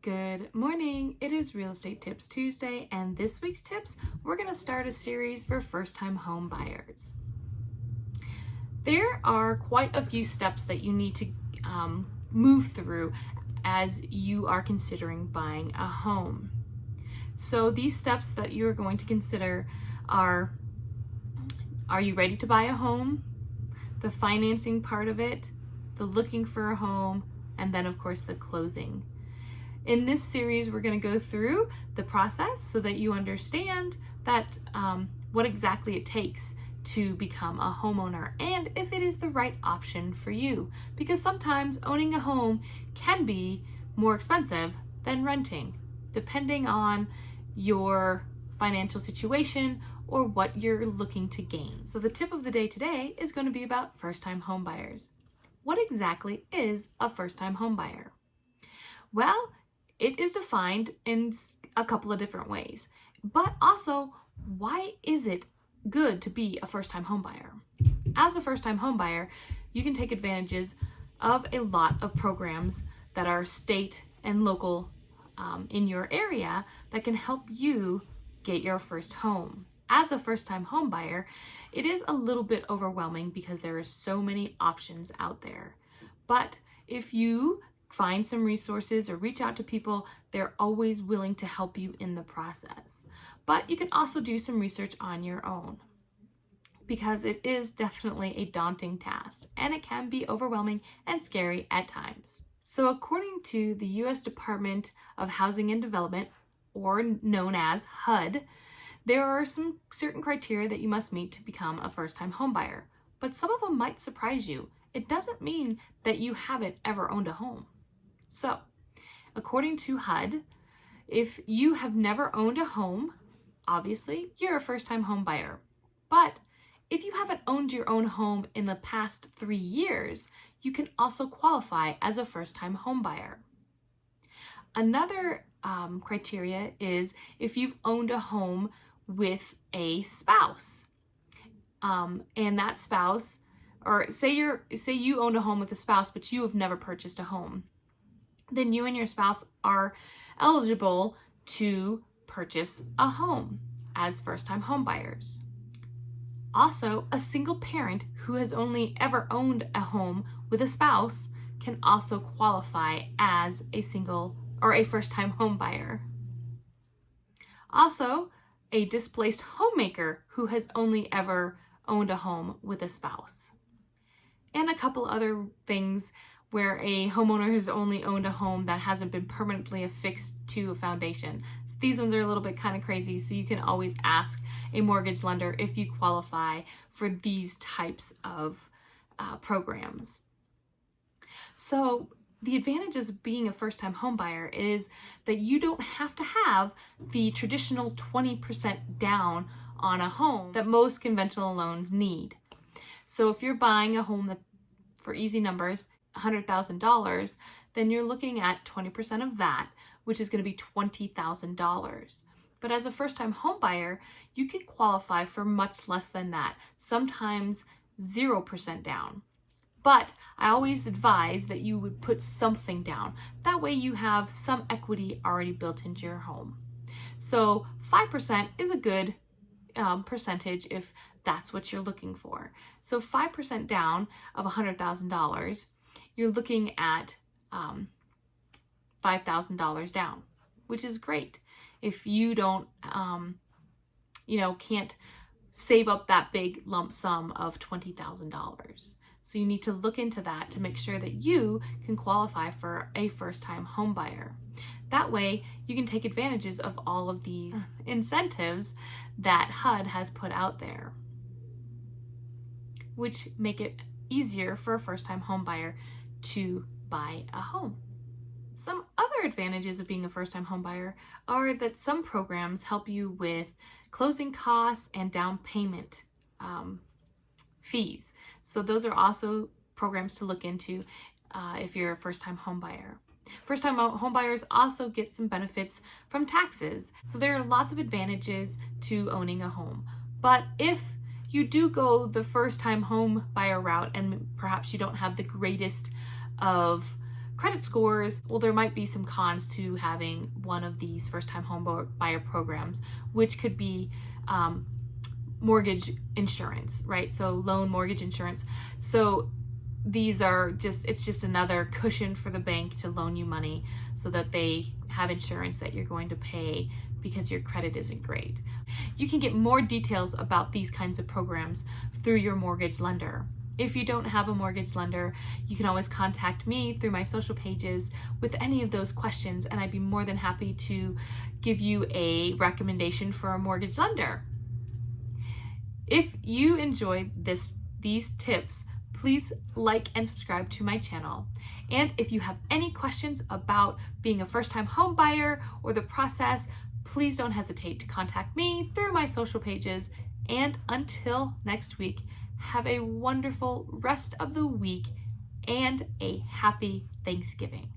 Good morning. It is Real Estate Tips Tuesday, and this week's tips, we're going to start a series for first-time home buyers. There are quite a few steps that you need to move through as you are considering buying a home. So these steps that you're going to consider are you ready to buy a home? The financing part of it, the looking for a home, and then of course the closing. In this series, we're going to go through the process so that you understand that what exactly it takes to become a homeowner and if it is the right option for you. Because sometimes owning a home can be more expensive than renting, depending on your financial situation or what you're looking to gain. So the tip of the day today is going to be about first-time home buyers. What exactly is a first-time home buyer? Well, it is defined in a couple of different ways, but also, why is it good to be a first-time home buyer? As a first-time home buyer, you can take advantages of a lot of programs that are state and local in your area that can help you get your first home. As a first-time home buyer, it is a little bit overwhelming because there are so many options out there. But if you find some resources or reach out to people, they're always willing to help you in the process. But you can also do some research on your own because it is definitely a daunting task and it can be overwhelming and scary at times. So according to the U.S. Department of Housing and Development, or known as HUD, there are some certain criteria that you must meet to become a first-time home buyer. But some of them might surprise you. It doesn't mean that you haven't ever owned a home. So, according to HUD, if you have never owned a home, obviously you're a first-time home buyer. But if you haven't owned your own home in the past 3 years, you can also qualify as a first-time home buyer. Another criteria is if you've owned a home with a spouse, and that spouse, or say you owned a home with a spouse, but you have never purchased a home, then you and your spouse are eligible to purchase a home as first-time home buyers. Also, a single parent who has only ever owned a home with a spouse can also qualify as a single or a first-time home buyer. Also, a displaced homemaker who has only ever owned a home with a spouse. And a couple other things where a homeowner has only owned a home that hasn't been permanently affixed to a foundation. These ones are a little bit kind of crazy, so you can always ask a mortgage lender if you qualify for these types of programs. So the advantages of being a first-time home buyer is that you don't have to have the traditional 20% down on a home that most conventional loans need. So if you're buying a home that's, for easy numbers, $100,000, then you're looking at 20% of that, which is going to be $20,000. But as a first-time home buyer, you can qualify for much less than that, sometimes 0% down. But I always advise that you would put something down. That way you have some equity already built into your home. So 5% is a good percentage if that's what you're looking for. So 5% down of $100,000, you're looking at $5,000 down, which is great if you don't, can't save up that big lump sum of $20,000. So you need to look into that to make sure that you can qualify for a first-time home buyer. That way, you can take advantages of all of these incentives that HUD has put out there, which make it easier for a first-time home buyer to buy a home. Some other advantages of being a first-time home buyer are that some programs help you with closing costs and down payment fees. So those are also programs to look into if you're a first-time home buyer. First-time home buyers also get some benefits from taxes. So there are lots of advantages to owning a home. But if you do go the first-time home buyer route and perhaps you don't have the greatest of credit scores, well, there might be some cons to having one of these first-time home buyer programs, which could be mortgage insurance, right? So loan mortgage insurance. So these are it's just another cushion for the bank to loan you money so that they have insurance that you're going to pay because your credit isn't great. You can get more details about these kinds of programs through your mortgage lender. If you don't have a mortgage lender, you can always contact me through my social pages with any of those questions, and I'd be more than happy to give you a recommendation for a mortgage lender. If you enjoyed these tips, please like and subscribe to my channel. And if you have any questions about being a first-time home buyer or the process, please don't hesitate to contact me through my social pages. And until next week, have a wonderful rest of the week and a happy Thanksgiving.